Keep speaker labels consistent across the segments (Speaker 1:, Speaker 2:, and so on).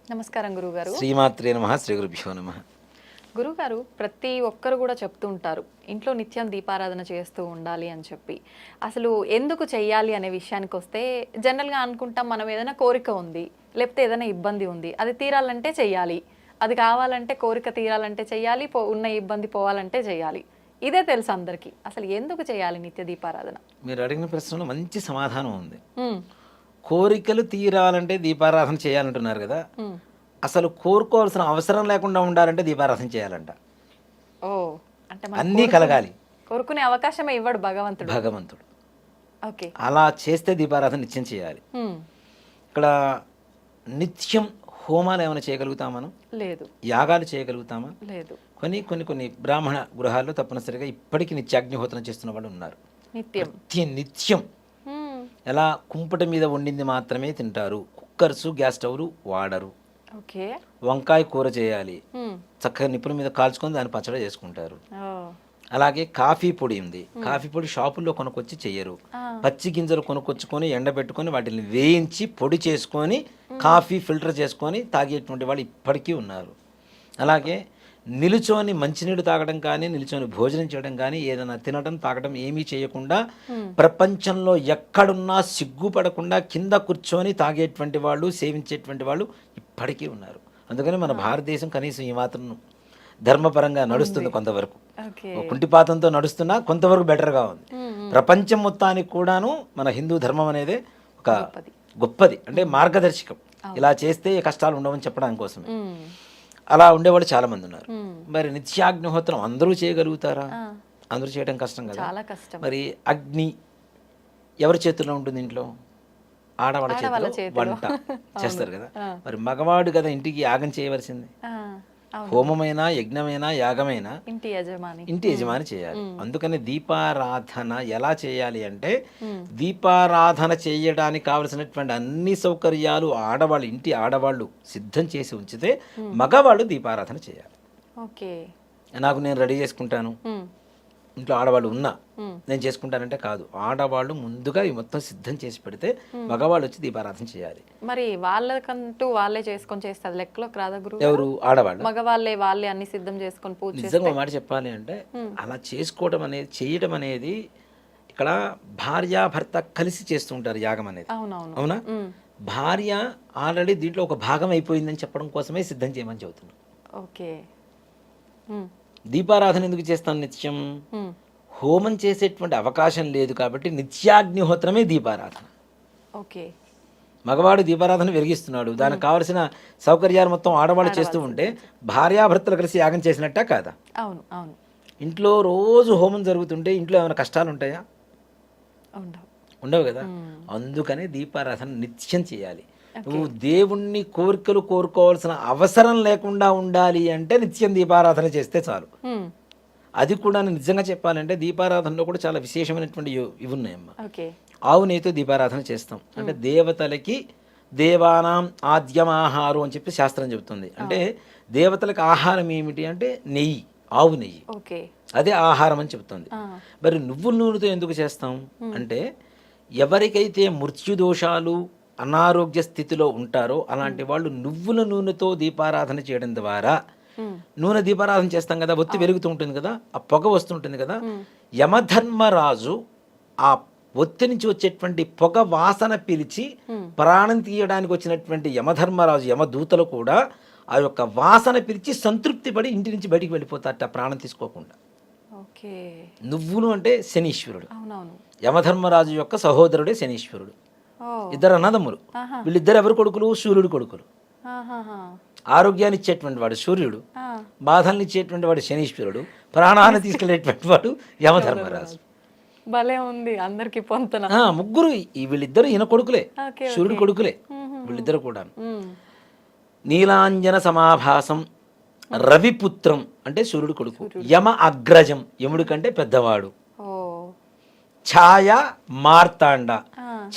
Speaker 1: నమస్కారం గురుగారు.
Speaker 2: శ్రీమాత్రే నమః. శ్రీ గురుభ్యో నమః.
Speaker 1: గురుగారు, ప్రతి ఒక్కరు కూడా చెప్తూ ఉంటారు ఇంట్లో నిత్యం దీపారాధన చేస్తూ ఉండాలి అని చెప్పి. అసలు ఎందుకు చెయ్యాలి అనే విషయానికి వస్తే జనరల్గా అనుకుంటాం, మనం ఏదైనా కోరిక ఉంది, లేకపోతే ఏదైనా ఇబ్బంది ఉంది, అది తీరాలంటే చెయ్యాలి, అది కావాలంటే కోరిక తీరాలంటే చెయ్యాలి, ఉన్న ఇబ్బంది పోవాలంటే చెయ్యాలి. ఇదే తెలుసు అందరికీ. అసలు ఎందుకు చేయాలి నిత్య దీపారాధన?
Speaker 2: మీరు అడిగిన ప్రశ్నలో మంచి సమాధానం ఉంది. కోరికలు తీరాలంటే దీపారాధన చేయాలంటున్నారు కదా. అసలు కోరుకోవాల్సిన అవసరం లేకుండా ఉండాలంటే దీపారాధన చేయాలంట.
Speaker 1: ఓ, అంటే
Speaker 2: అన్నీ కలగాలి.
Speaker 1: కోరుకునే అవకాశమే ఇవ్వడు భగవంతుడు. ఓకే,
Speaker 2: అలా చేస్తే దీపారాధన నిత్యం చేయాలి. ఇక్కడ నిత్యం హోమాలు ఏమైనా చేయగలుగుతామా మనం?
Speaker 1: లేదు.
Speaker 2: యాగాలు చేయగలుగుతామా?
Speaker 1: లేదు.
Speaker 2: కొన్ని బ్రాహ్మణ గృహాల్లో తప్పనిసరిగా ఇప్పటికీ నిత్యాగ్నిహోత్రం చేస్తున్న వాళ్ళు ఉన్నారు. నిత్యం ఎలా కుంపట మీద వండింది మాత్రమే తింటారు. కుక్కర్స్, గ్యాస్ స్టవ్లు వాడరు. వంకాయ కూర చేయాలి, చక్కగా నిప్పుల మీద కాల్చుకొని దాన్ని పచ్చడి చేసుకుంటారు. అలాగే కాఫీ పొడి ఉంది, కాఫీ పొడి షాపుల్లో కొనుక్కొచ్చి చెయ్యరు. పచ్చి గింజలు కొనుక్కొచ్చుకొని ఎండబెట్టుకొని వాటిని వేయించి పొడి చేసుకొని కాఫీ ఫిల్టర్ చేసుకొని తాగేటువంటి వాళ్ళు ఇప్పటికీ ఉన్నారు. అలాగే నిలుచొని మంచినీళ్ళు తాగడం కానీ, నిలుచొని భోజనం చేయడం కానీ, ఏదైనా తినడం తాగడం ఏమీ చేయకుండా ప్రపంచంలో ఎక్కడున్నా సిగ్గుపడకుండా కింద కూర్చొని తాగేటువంటి వాళ్ళు, సేవించేటువంటి వాళ్ళు ఇప్పటికీ ఉన్నారు. అందుకని మన భారతదేశం కనీసం ఈ మాత్రం ధర్మపరంగా నడుస్తుంది. కొంతవరకు కుంటిపాతంతో నడుస్తున్నా కొంతవరకు బెటర్గా ఉంది. ప్రపంచం మొత్తానికి కూడాను మన హిందూ ధర్మం అనేది ఒక గొప్పది, అంటే మార్గదర్శకం. ఇలా చేస్తే కష్టాలు ఉండవని చెప్పడానికి కోసమే. అలా ఉండేవాళ్ళు చాలా మంది ఉన్నారు. మరి నిత్యాగ్నిహోత్రం అందరూ చేయగలుగుతారా? అందరూ చేయడం కష్టం కదా. మరి అగ్ని ఎవరి చేతుల్లో ఉంటుంది? ఇంట్లో ఆడవాళ్ళ చేతిలో వంట చేస్తారు కదా. మరి మగవాడు కదా ఇంటికి యాగం చేయవలసింది. హోమమైనా, యజ్ఞమైనా, యాగమైనా ఇంటి యజమాని చేయాలి. అందుకని దీపారాధన ఎలా చేయాలి అంటే, దీపారాధన చేయడానికి కావలసినటువంటి అన్ని సౌకర్యాలు ఇంటి ఆడవాళ్ళు సిద్ధం చేసి ఉంచితే మగవాళ్ళు దీపారాధన చేయాలి. నేను రెడీ చేసుకుంటాను, ఇంట్లో ఆడవాళ్ళు ఉన్నా నేను చేసుకుంటానంటే కాదు. ఆడవాళ్ళు ముందుగా ఈ మొత్తం సిద్ధం చేసి పెడితే మగవాళ్ళు వచ్చి దీపారాధన చేయాలి.
Speaker 1: మరి వాళ్ళకంటూ వాళ్ళే చేసుకొని చేస్తారు, లెక్కలోకి రాదా గురువు?
Speaker 2: ఎవరు? ఆడవాళ్ళు.
Speaker 1: వాళ్ళే అన్ని సిద్ధం చేసుకొని పూజ.
Speaker 2: నిజంగా మాట చెప్పాలి అంటే అలా చేసుకోవడం అనేది, చేయడం అనేది ఇక్కడ భార్యాభర్త కలిసి చేస్తుంటారు యాగం అనేది. అవునా? భార్య ఆల్రెడీ దీంట్లో ఒక భాగం అయిపోయిందని చెప్పడం కోసమే సిద్ధం చేయమని చెబుతున్నారు.
Speaker 1: ఓకే.
Speaker 2: దీపారాధన ఎందుకు చేస్తాను? నిత్యం హోమం చేసేటువంటి అవకాశం లేదు కాబట్టి నిత్యాగ్నిహోత్రమే దీపారాధన.
Speaker 1: ఓకే.
Speaker 2: మగవాడు దీపారాధన వెలిగిస్తున్నాడు, దానికి కావలసిన సౌకర్యాలు మొత్తం ఆడవాళ్ళు చేస్తూ ఉంటే భార్యాభర్తలు కలిసి యాగం చేసినట్ట కాదా?
Speaker 1: అవును, అవును.
Speaker 2: ఇంట్లో రోజు హోమం జరుగుతుంటే ఇంట్లో ఏమైనా కష్టాలు ఉంటాయా? ఉండవు కదా. అందుకనే దీపారాధన నిత్యం చేయాలి. నువ్వు దేవుణ్ణి కోరికలు కోరుకోవాల్సిన అవసరం లేకుండా ఉండాలి అంటే నిత్యం దీపారాధన చేస్తే చాలు. అది కూడా నిజంగా చెప్పాలంటే దీపారాధనలో కూడా చాలా విశేషమైనటువంటి ఇవి ఉన్నాయమ్మా. ఆవు నెయ్యితో దీపారాధన చేస్తాం. అంటే దేవతలకి దేవానాం ఆద్యమాహారం అని చెప్పి శాస్త్రం చెబుతుంది. అంటే దేవతలకు ఆహారం ఏమిటి అంటే నెయ్యి, ఆవు నెయ్యి, అదే ఆహారం అని చెబుతుంది. మరి నువ్వుల నూనెతో ఎందుకు చేస్తాం అంటే, ఎవరికైతే మృత్యుదోషాలు, అనారోగ్య స్థితిలో ఉంటారో అలాంటి వాళ్ళు నువ్వుల నూనెతో దీపారాధన చేయడం ద్వారా, నూనె దీపారాధన చేస్తాం కదా, ఒత్తి వెలుగుతూ ఉంటుంది కదా, ఆ పొగ వస్తుంటుంది కదా, యమధర్మరాజు ఆ ఒత్తి నుంచి వచ్చేటువంటి పొగ వాసన పిలిచి ప్రాణం తీయడానికి వచ్చినటువంటి యమధర్మరాజు, యమదూతలు కూడా ఆ యొక్క వాసన పిలిచి సంతృప్తి పడి ఇంటి నుంచి బయటికి వెళ్ళిపోతారట ప్రాణం తీసుకోకుండా. నువ్వులు అంటే శనీశ్వరుడు, యమధర్మరాజు యొక్క సహోదరుడే శనీశ్వరుడు. ఇద్దరు అన్నదమ్ములు. వీళ్ళిద్దరు ఎవరు కొడుకులు? సూర్యుడు కొడుకులు. ఆరోగ్యాన్ని ఇచ్చేటువంటి వాడు సూర్యుడు, బాధల్ని ఇచ్చేటువంటి వాడు శనీశ్వరుడు, ప్రాణాన్ని తీసుకెళ్లేటువంటి వాడు యమధర్మరాజు.
Speaker 1: భలే ఉంది, అందరికి పొంతన.
Speaker 2: ముగ్గురు వీళ్ళిద్దరు ఈయన కొడుకులే, సూర్యుడు కొడుకులే వీళ్ళిద్దరు కూడా. నీలాంజన సమాభాసం రవిపుత్రం అంటే సూర్యుడు కొడుకు. యమ అగ్రజం, యముడి కంటే పెద్దవాడు. ఛాయ మార్తాండ,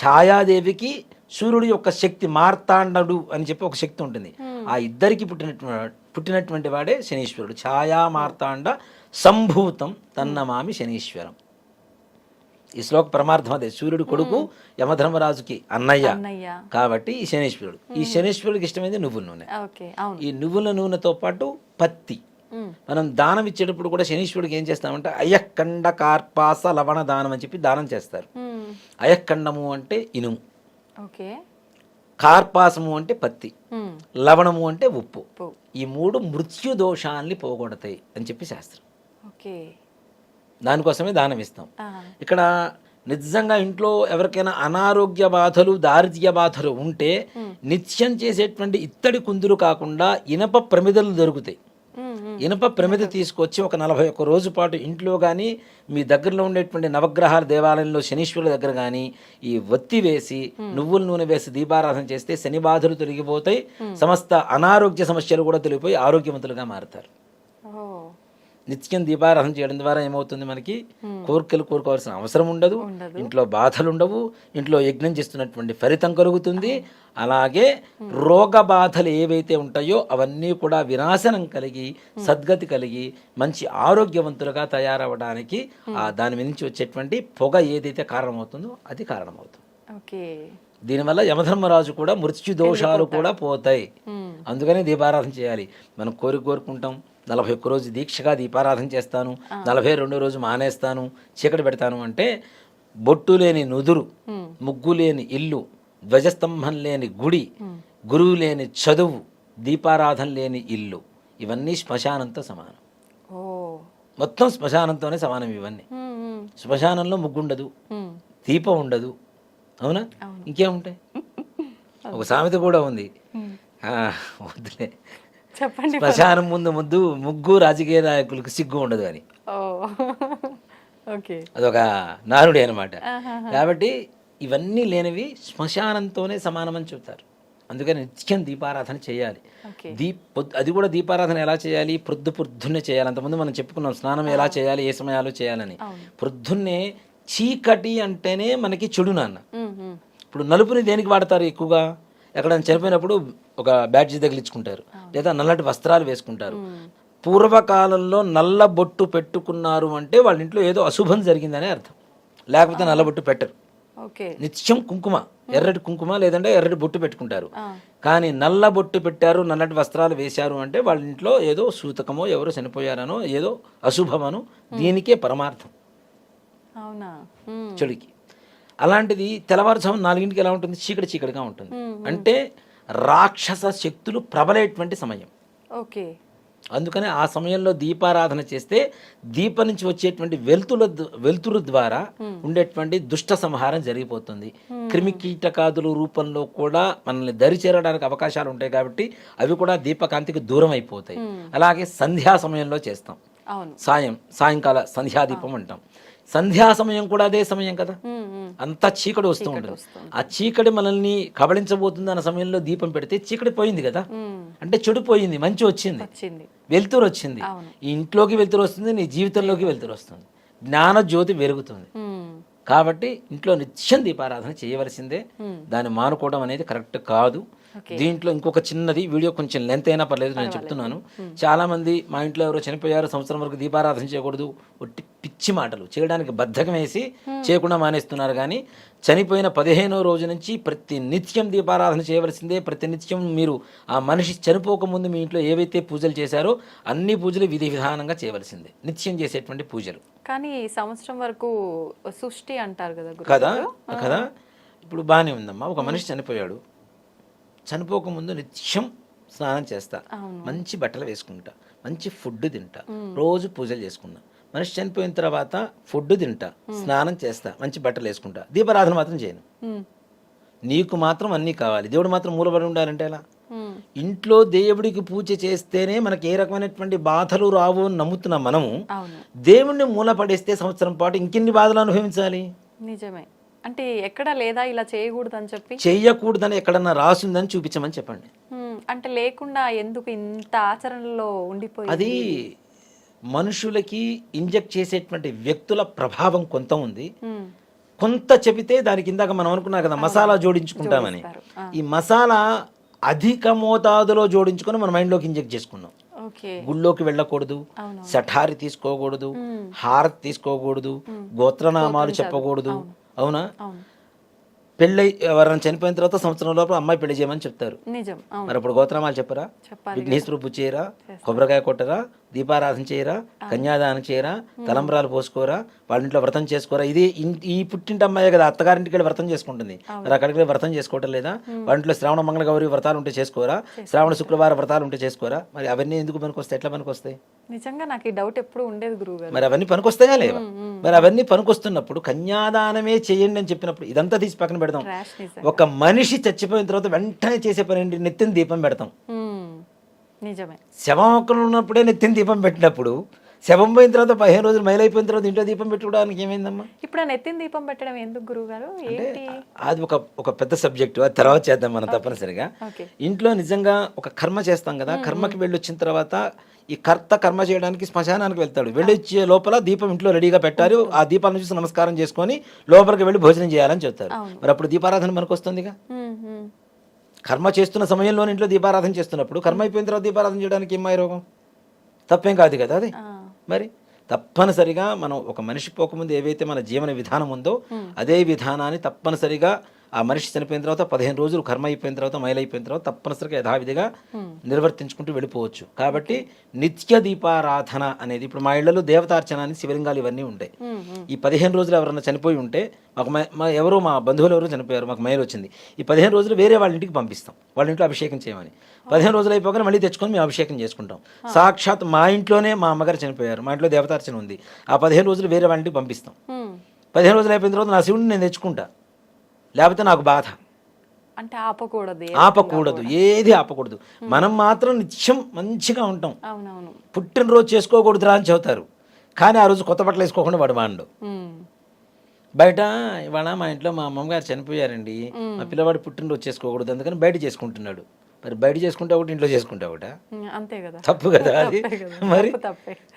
Speaker 2: ఛాయాదేవికి సూర్యుడి యొక్క శక్తి, మార్తాండడు అని చెప్పి ఒక శక్తి ఉంటుంది. ఆ ఇద్దరికి పుట్టినటువంటి వాడే శనీశ్వరుడు. ఛాయా మార్తాండ సంభూతం తన్నమామి శనీశ్వరం. ఈ శ్లోక పరమార్థం అదే, సూర్యుడు కొడుకు యమధర్మరాజుకి అన్నయ్య
Speaker 1: అన్నయ్య.
Speaker 2: కాబట్టి ఈ శనీశ్వరుడు. ఈ శనీశ్వరుడికి ఇష్టమైంది నువ్వుల నూనె.
Speaker 1: ఓకే, అవును.
Speaker 2: ఈ నువ్వుల నూనెతో పాటు పత్తి. మనం దానం ఇచ్చేటప్పుడు కూడా శనీశ్వరుడికి ఏం చేస్తామంటే అయఃకండ కార్పాస లవణ దానం అని చెప్పి దానం చేస్తారు. అయఃకండము అంటే ఇనుము,
Speaker 1: ఓకే,
Speaker 2: కార్పాసము అంటే పత్తి, లవణము అంటే ఉప్పు.
Speaker 1: ఉప్పు.
Speaker 2: ఈ మూడు మృత్యు దోషాల్ని పోగొడతాయి అని చెప్పి శాస్త్రం.
Speaker 1: ఓకే,
Speaker 2: దానికోసమే దానం ఇస్తాం.
Speaker 1: ఆ,
Speaker 2: ఇక్కడ నిజంగా ఇంట్లో ఎవరికైనా అనారోగ్య బాధలు, దారిద్ర్య బాధలు ఉంటే నిత్యం చేసేటువంటి ఇత్తడి కుందులు కాకుండా ఇనప ప్రమిదలు దొరుకుతాయి. ఇనప ప్రమిద తీసుకొచ్చి ఒక 41 రోజు పాటు ఇంట్లో కానీ మీ దగ్గరలో ఉండేటువంటి నవగ్రహాల దేవాలయంలో శనీశ్వరుల దగ్గర కానీ ఈ ఒత్తి వేసి నువ్వుల నూనె వేసి దీపారాధన చేస్తే శని బాధలు తొలగిపోతాయి, సమస్త అనారోగ్య సమస్యలు కూడా తొలగిపోయి ఆరోగ్యవంతులుగా మారుతారు.
Speaker 1: ఓ,
Speaker 2: నిత్యం దీపారాధన చేయడం ద్వారా ఏమవుతుంది, మనకి కోరికలు కోరుకోవాల్సిన అవసరం ఉండదు, ఇంట్లో బాధలు ఉండవు, ఇంట్లో యజ్ఞం చేస్తున్నటువంటి ఫలితం కలుగుతుంది. అలాగే రోగ బాధలు ఏవైతే ఉంటాయో అవన్నీ కూడా వినాశనం కలిగి సద్గతి కలిగి మంచి ఆరోగ్యవంతులుగా తయారవడానికి దాని నుంచి వచ్చేటువంటి పొగ ఏదైతే కారణమవుతుందో అది కారణమవుతుంది.
Speaker 1: ఓకే,
Speaker 2: దీనివల్ల యమధర్మరాజు కూడా మృత్యు దోషాలు కూడా పోతాయి. అందుకనే దీపారాధన చేయాలి. మనం కోరుకుంటాం 41 రోజు దీక్షగా దీపారాధన చేస్తాను, 42వ రోజు మానేస్తాను, చీకటి పెడతాను అంటే బొట్టు లేని నుదురు, ముగ్గు లేని ఇల్లు, ధ్వజస్తంభం లేని గుడి, గురువు లేని చదువు, దీపారాధన లేని ఇల్లు, ఇవన్నీ శ్మశానంతో సమానం.
Speaker 1: ఓ,
Speaker 2: మొత్తం శ్మశానంతోనే సమానం ఇవన్నీ. శ్మశానంలో ముగ్గు ఉండదు, దీపం ఉండదు, అవునా? ఇంకేముంటాయి? ఒక సామెత కూడా ఉంది, వద్దులే,
Speaker 1: చెప్పండి.
Speaker 2: శ్మశానం ముందు ముగ్గు రాజకీయ నాయకులకు సిగ్గు ఉండదు అని.
Speaker 1: ఓ, ఓకే,
Speaker 2: అదొక నానుడి అనమాట. కాబట్టి ఇవన్నీ లేనివి శ్మశానంతోనే సమానమని చెప్తారు. అందుకని నిత్యం దీపారాధన చేయాలి. అది కూడా దీపారాధన ఎలా చేయాలి, పొద్దున్నే చేయాలి. అంతకుముందు మనం చెప్పుకున్నాం స్నానం ఎలా చేయాలి, ఏ సమయాల్లో చేయాలని. పొద్దున్నే చీకటి అంటేనే మనకి చెడు నాన్న. ఇప్పుడు నలుపుని దేనికి వాడతారు ఎక్కువగా? ఎక్కడైనా చనిపోయినప్పుడు ఒక బ్యాడ్జీ తగిలించుకుంటారు, లేదా నల్లటి వస్త్రాలు వేసుకుంటారు. పూర్వకాలంలో నల్ల బొట్టు పెట్టుకున్నారు అంటే వాళ్ళ ఇంట్లో ఏదో అశుభం జరిగిందనే అర్థం, లేకపోతే నల్ల బొట్టు పెట్టరు. నిత్యం కుంకుమ, ఎర్రటి కుంకుమ లేదంటే ఎర్రటి బొట్టు పెట్టుకుంటారు. కానీ నల్ల బొట్టు పెట్టారు, నల్లటి వస్త్రాలు వేశారు అంటే వాళ్ళ ఇంట్లో ఏదో సూతకమో ఎవరో చనిపోయారనో ఏదో అశుభమనో దీనికే పరమార్థం చెడుకి. అలాంటిది తెల్లవారుజాము 4ంటికి ఎలా ఉంటుంది? చీకటిగా ఉంటుంది. అంటే రాక్షస శక్తులు ప్రబలేటువంటి సమయం. అందుకని ఆ సమయంలో దీపారాధన చేస్తే దీపం నుంచి వచ్చేటువంటి వెలుతురు ద్వారా ఉండేటువంటి దుష్ట సంహారం జరిగిపోతుంది. క్రిమి కీటకాదుల రూపంలో కూడా మనల్ని దరి చేరడానికి అవకాశాలు ఉంటాయి కాబట్టి అవి కూడా దీపకాంతికి దూరం అయిపోతాయి. అలాగే సంధ్యా సమయంలో చేస్తాం, సాయంకాల సంధ్యాదీపం అంటాం. సంధ్యా సమయం కూడా అదే సమయం కదా, అంతా చీకటి వస్తూ ఉంటుంది. ఆ చీకటి మనల్ని కబళించబోతుంది అన్న సమయంలో దీపం పెడితే చీకటి పోయింది కదా, అంటే చెడు పోయింది, మంచి వచ్చింది, వెలుతురు వచ్చింది. ఈ ఇంట్లోకి వెలుతురు వస్తుంది, నీ జీవితంలోకి వెలుతురు వస్తుంది, జ్ఞాన జ్యోతి వెలుగుతుంది. కాబట్టి ఇంట్లో నిత్యం దీపారాధన చేయవలసిందే. దాన్ని మానుకోవడం అనేది కరెక్ట్ కాదు. దీంట్లో ఇంకొక చిన్నది, వీడియో కొంచెం లెంత్ అయినా పర్లేదు, నేను చెప్తున్నాను. చాలా మంది మా ఇంట్లో ఎవరో చనిపోయారు, సంవత్సరం వరకు దీపారాధన చేయకూడదు, ఒట్టి పిచ్చి మాటలు చేయడానికి బద్ధకం వేసి చేయకుండా మానేస్తున్నారు. కానీ చనిపోయిన 15వ రోజు నుంచి ప్రతి నిత్యం దీపారాధన చేయవలసిందే. ప్రతి నిత్యం మీరు ఆ మనిషి చనిపోకముందు మీ ఇంట్లో ఏవైతే పూజలు చేశారో అన్ని పూజలు విధి విధానంగా చేయవలసిందే, నిత్యం చేసేటువంటి పూజలు.
Speaker 1: కానీ సంవత్సరం వరకు సృష్టి అంటారు
Speaker 2: కదా కదా. ఇప్పుడు బాగానే ఉందమ్మా, ఒక మనిషి చనిపోయాడు, చనిపోకముందు నిత్యం స్నానం చేస్తా, మంచి బట్టలు వేసుకుంటా, మంచి ఫుడ్ తింటా, రోజు పూజలు చేసుకున్నా. మనిషి చనిపోయిన తర్వాత ఫుడ్ తింటా, స్నానం చేస్తా, మంచి బట్టలు వేసుకుంటా, దీపారాధన మాత్రం చేయను. నీకు మాత్రం అన్నీ కావాలి, దేవుడు మాత్రం మూలబడి ఉండాలంటే ఎలా? ఇంట్లో దేవుడికి పూజ చేస్తేనే మనకి ఏ రకమైనటువంటి బాధలు రావు అని నమ్ముతున్నాం మనము. దేవుణ్ణి మూల పడేస్తే సంవత్సరం పాటు ఇంకెన్ని బాధలు అనుభవించాలి?
Speaker 1: నిజమే. అంటే ఎక్కడ లేదా ఇలా చేయకూడదని చెప్పి,
Speaker 2: చెయ్యకూడదని ఎక్కడన్నా రాసిందని చూపించమని చెప్పండి.
Speaker 1: అంటే లేకుండా ఎందుకు ఇంత ఆచరణలో ఉండిపోయి?
Speaker 2: అది మనుషులకి ఇంజెక్ట్ చేసేటువంటి వ్యక్తుల ప్రభావం కొంత ఉంది. కొంత చెబితే దానికి ఇందాక మనం అనుకున్నాం కదా మసాలా జోడించుకుంటామని, ఈ మసాలా అధిక మోతాదులో జోడించుకొని మన మైండ్లోకి ఇంజెక్ట్ చేసుకున్నాం.
Speaker 1: ఓకే.
Speaker 2: గుళ్ళోకి వెళ్ళకూడదు, సఠారి తీసుకోకూడదు, హారతి తీసుకోకూడదు, గోత్రనామాలు చెప్పకూడదు. అవునా? పెళ్ళై ఎవరైనా చనిపోయిన తర్వాత సంవత్సరం లోపల అమ్మాయి పెళ్లి చేయమని చెప్తారు.
Speaker 1: నిజం.
Speaker 2: మరి అప్పుడు గోత్రనామాలు చెప్పరా? విఘ్నేశ్వరు పూజ చేయరా? కొబ్బరికాయ కొట్టరా? దీపారాధన చేయరా? కన్యాదానం చేయరా? తలంబ్రాలు పోసుకోరా? వాళ్ళ ఇంట్లో వ్రతం చేసుకోరా? ఇది ఈ పుట్టింటి అమ్మాయి కదా అత్తగారింటికి వెళ్ళి వ్రతం చేసుకుంటుంది. మరి అక్కడికి వెళ్ళి వ్రతం చేసుకోవటం లేదా? వాళ్ళ ఇంట్లో శ్రావణ మంగళ గౌరి వ్రతాలు ఉంటే చేసుకోరా? శ్రావణ శుక్రవారం వ్రతాలు ఉంటే చేసుకోరా? మరి అవన్నీ ఎందుకు పనికొస్తాయి? ఎట్లా పనికొస్తాయి?
Speaker 1: నిజంగా నాకు ఈ డౌట్ ఎప్పుడు ఉండేది గురువుగారు.
Speaker 2: మరి అవన్నీ పనికొస్తాయా లేవా? మరి అవన్నీ పనికొస్తున్నప్పుడు కన్యాదానమే చేయండి అని చెప్పినప్పుడు ఇదంతా తీసి పక్కన పెడదాం. ఒక మనిషి చచ్చిపోయిన తర్వాత వెంటనే చేసే పని ఏంటి? నెత్తిన దీపం పెడతాం.
Speaker 1: నిజమే.
Speaker 2: శవం ఒక్కరు ఉన్నప్పుడే నెత్తిన దీపం పెట్టినప్పుడు శవం పోయిన తర్వాత 15 రోజులు మైలైపోయిన తర్వాత ఇంట్లో దీపం పెట్టుకోవడానికి ఏమైందమ్మా?
Speaker 1: ఇప్పుడు ఆ నెత్తిన దీపం పెట్టడం ఎందుకు గురువు గారు?
Speaker 2: అది ఒక పెద్ద సబ్జెక్టు, అది తర్వాత చేద్దాం మనం తప్పనిసరిగా. ఇంట్లో నిజంగా ఒక కర్మ చేస్తాం కదా, కర్మకి వెళ్ళి వచ్చిన తర్వాత ఈ కర్మ చేయడానికి శ్మశానానికి వెళ్తాడు. వెళ్ళొచ్చే లోపల దీపం ఇంట్లో రెడీగా పెట్టారు, ఆ దీపాలను చూసి నమస్కారం చేసుకొని లోపలికి వెళ్ళి భోజనం చేయాలని చెప్తారు. మరి అప్పుడు దీపారాధన మనకు వస్తుందిగా. కర్మ చేస్తున్న సమయంలో ఇంట్లో దీపారాధన చేస్తున్నప్పుడు కర్మ అయిపోయిన తర్వాత దీపారాధన చేయడానికి ఏమాయి రోగం? తప్పేం కాదు కదా అది. మరి తప్పనిసరిగా మనం ఒక మనిషి పోకముందు ఏవైతే మన జీవన విధానం ఉందో అదే విధానాన్ని తప్పనిసరిగా ఆ మనిషి చనిపోయిన తర్వాత 15 రోజులు కర్మ అయిపోయిన తర్వాత మైలైపోయిన తర్వాత తప్పనిసరిగా యథావిధిగా నిర్వర్తించుకుంటూ వెళ్ళిపోవచ్చు. కాబట్టి నిత్య దీపారాధన అనేది ఇప్పుడు మా ఇళ్లలో దేవతార్చన అని శివలింగాలు ఇవన్నీ ఉంటాయి. ఈ 15 రోజులు ఎవరన్నా చనిపోయి ఉంటే ఎవరో మా బంధువులు ఎవరో చనిపోయారు, మాకు మైలు వచ్చింది, ఈ 15 రోజులు వేరే వాళ్ళ ఇంటికి పంపిస్తాం, వాళ్ళ ఇంట్లో అభిషేకం చేయమని. 15 రోజులు అయిపోగానే మళ్ళీ తెచ్చుకొని మేము అభిషేకం చేసుకుంటాం. సాక్షాత్ మా ఇంట్లోనే మా అమ్మగారు చనిపోయారు, మా ఇంట్లో దేవతార్చన ఉంది, ఆ 15 రోజులు వేరే వాళ్ళ ఇంటికి పంపిస్తాం. 15 రోజులు అయిపోయిన తర్వాత నా శివుడిని నేను తెచ్చుకుంటా, లేకపోతే నాకు బాధ.
Speaker 1: అంటే ఆపకూడదు,
Speaker 2: ఏది ఆపకూడదు. మనం మాత్రం నిత్యం మంచిగా ఉంటాం.
Speaker 1: అవునవును.
Speaker 2: పుట్టినరోజు చేసుకోకూడదురా అని చెబుతారు, కానీ ఆ రోజు కొత్త బట్టలు వేసుకోకుండా వాడు వాడు బయట. ఇవాళ మా ఇంట్లో మా అమ్మగారు చనిపోయారండి, మా పిల్లవాడు పుట్టినరోజు చేసుకోకూడదు అందుకని బయట చేసుకుంటున్నాడు. మరి బయట చేసుకుంటే ఒకటి, ఇంట్లో చేసుకుంటే ఒకట,
Speaker 1: అంతే కదా,
Speaker 2: తప్పు కదా అది. మరి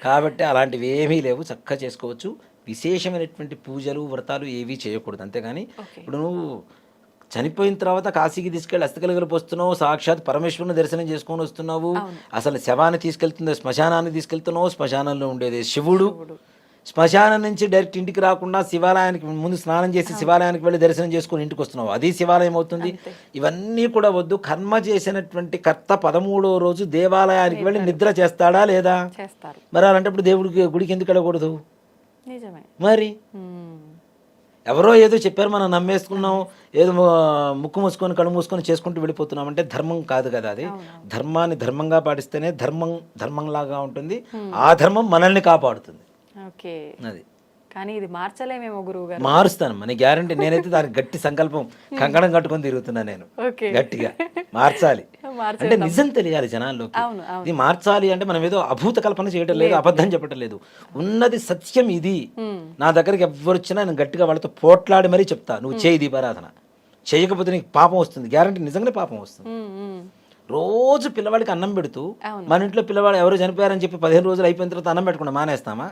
Speaker 2: కాబట్టి అలాంటివి ఏమీ లేవు, చక్కగా చేసుకోవచ్చు. విశేషమైనటువంటి పూజలు వ్రతాలు ఏవీ చేయకూడదు. అంతేగాని ఇప్పుడు నువ్వు చనిపోయిన తర్వాత కాశీకి తీసుకెళ్ళి అస్థికలుగలు పోస్తున్నావు, సాక్షాత్ పరమేశ్వరుని దర్శనం చేసుకొని వస్తున్నావు. అసలు శవాన్ని తీసుకెళ్తుంది శ్మశానాన్ని తీసుకెళ్తున్నావు, శ్మశానంలో ఉండేది శివుడు. శ్మశానం నుంచి డైరెక్ట్ ఇంటికి రాకుండా శివాలయానికి ముందు స్నానం చేసి శివాలయానికి వెళ్ళి దర్శనం చేసుకుని ఇంటికి వస్తున్నావు, అది శివాలయం అవుతుంది. ఇవన్నీ కూడా వద్దు. కర్మ చేసినటువంటి కర్త 13వ రోజు దేవాలయానికి వెళ్ళి నిద్ర చేస్తాడా లేదా? మరి అలాంటప్పుడు దేవుడికి గుడికి ఎందుకు వెళ్ళకూడదు? మరి ఎవరో ఏదో చెప్పారు మనం నమ్మేసుకున్నాం, ఏదో ముక్కు మూసుకొని కళ్ళు మూసుకొని చేసుకుంటూ వెళ్ళిపోతున్నాం అంటే ధర్మం కాదు కదా అది. ధర్మాన్ని ధర్మంగా పాటిస్తేనే ధర్మంలాగా ఉంటుంది, ఆ ధర్మం మనల్ని కాపాడుతుంది. అది
Speaker 1: కానీ ఇది మార్చలేమేమో గురువు గారు.
Speaker 2: మారుస్తాను మన గ్యారంటీ. నేనైతే దానికి గట్టి సంకల్పం కంకణం కట్టుకొని తిరుగుతున్నా నేను, గట్టిగా మార్చాలి అంటే నిజం తెలియాలి జనాల్లోకి. ఇది మార్చాలి అంటే మనం ఏదో అభూత కల్పన చేయడం లేదు, అబద్ధం చెప్పడం లేదు, ఉన్నది సత్యం ఇది. నా దగ్గరికి ఎవరు వచ్చినా నేను గట్టిగా వాళ్ళతో పోట్లాడి మరీ చెప్తా, నువ్వు చేయి దీపారాధన, చేయకపోతే నీకు పాపం వస్తుంది, గ్యారంటీ నిజంగానే పాపం వస్తుంది. రోజు పిల్లవాడికి అన్నం పెడుతూ మన ఇంట్లో పిల్లవాడు ఎవరు చనిపోయారని చెప్పి 15 రోజులు అయిపోయిన తర్వాత అన్నం పెట్టకుండా మానేస్తామా?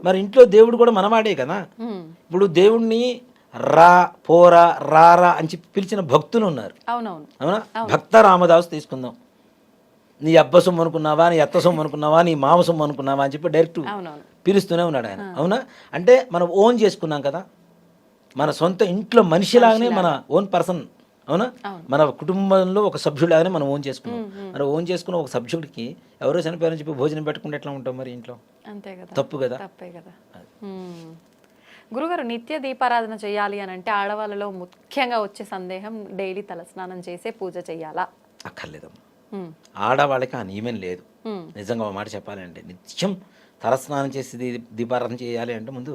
Speaker 2: మరి ఇంట్లో దేవుడు కూడా మనవాడే కదా. ఇప్పుడు దేవుణ్ణి రా పోరా రారా అని చెప్పి పిలిచిన భక్తులు ఉన్నారు, అవునా? భక్త రామదాసు తీసుకుందాం. నీ అబ్బ సొమ్ము అనుకున్నావా, నీ అత్త సొమ్ము అనుకున్నావా, నీ మామ సొమ్ము అనుకున్నావా అని చెప్పి డైరెక్ట్ పిలుస్తూనే ఉన్నాడు ఆయన, అవునా? అంటే మనం ఓన్ చేసుకున్నాం కదా, మన సొంత ఇంట్లో మనిషిలాగానే, మన ఓన్ పర్సన్, అవునా? మన కుటుంబంలో ఒక సభ్యులాగానే మనం ఓన్ చేసుకున్నాం. మరి ఓన్ చేసుకున్న ఒక సభ్యుడికి ఎవరో చనిపోయారని చెప్పి భోజనం పెట్టుకుంటే ఎట్లా ఉంటాం మరి ఇంట్లో?
Speaker 1: అంతే కదా,
Speaker 2: తప్పు కదా.
Speaker 1: గురుగారు, నిత్య దీపారాధన చేయాలి అని అంటే ఆడవాళ్ళలో ముఖ్యంగా వచ్చే సందేహం, డైలీ తలస్నానం చేసే పూజ చేయాలా?
Speaker 2: అక్కర్లేదమ్మా, ఆడవాళ్ళకి ఆ నియమం లేదు. నిజంగా ఒక మాట చెప్పాలంటే నిత్యం తలస్నానం చేసి దీపారాధన చేయాలి అంటే ముందు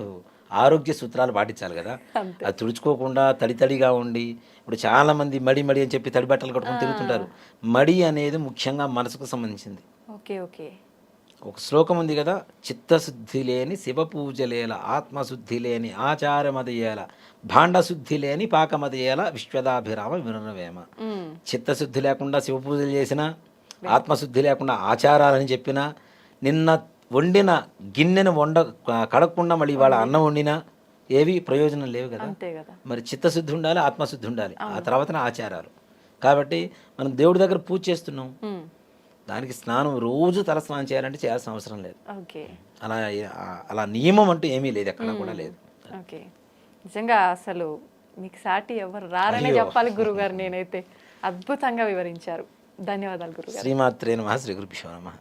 Speaker 2: ఆరోగ్య సూత్రాలు పాటించాలి కదా. అది తుడుచుకోకుండా తడిగా ఉండి, ఇప్పుడు చాలా మంది మడి అని చెప్పి తడి బట్టలు కట్టుకొని తిరుగుతుంటారు. మడి అనేది ముఖ్యంగా మనసుకు సంబంధించింది. ఒక శ్లోకం ఉంది కదా, చిత్తశుద్ధి లేని శివ పూజలేల, ఆత్మశుద్ధి లేని ఆచారమదయేల, భాండశుద్ధి లేని పాకమదయేల, విశ్వదాభిరామ వినురవేమ. చిత్తశుద్ధి లేకుండా శివ పూజలు చేసినా, ఆత్మశుద్ధి లేకుండా ఆచారాలని చెప్పినా, నిన్న వండిన గిన్నెను కడగకుండా మళ్ళీ ఇవాళ అన్నం వండినా ఏవి ప్రయోజనం లేవు కదా. మరి చిత్తశుద్ధి ఉండాలి, ఆత్మశుద్ధి ఉండాలి, ఆ తర్వాతనే ఆచారాలు. కాబట్టి మనం దేవుడి దగ్గర పూజ చేస్తున్నాం, దానికి స్నానం రోజు తల స్నానం చేయాలంటే చేయాల్సిన అవసరం లేదు.
Speaker 1: ఓకే.
Speaker 2: అలా అలా నియమం అంటూ ఏమీ లేదు, ఎక్కడ కూడా లేదు.
Speaker 1: ఓకే. నిజంగా అసలు మీకు సాటి ఎవరు రారనే చెప్పాలి గురుగారు. నేనైతే అద్భుతంగా వివరించారు. ధన్యవాదాలు గురుగారు.
Speaker 2: శ్రీమాత్రే నమః. శ్రీ గురుభ్యో నమః.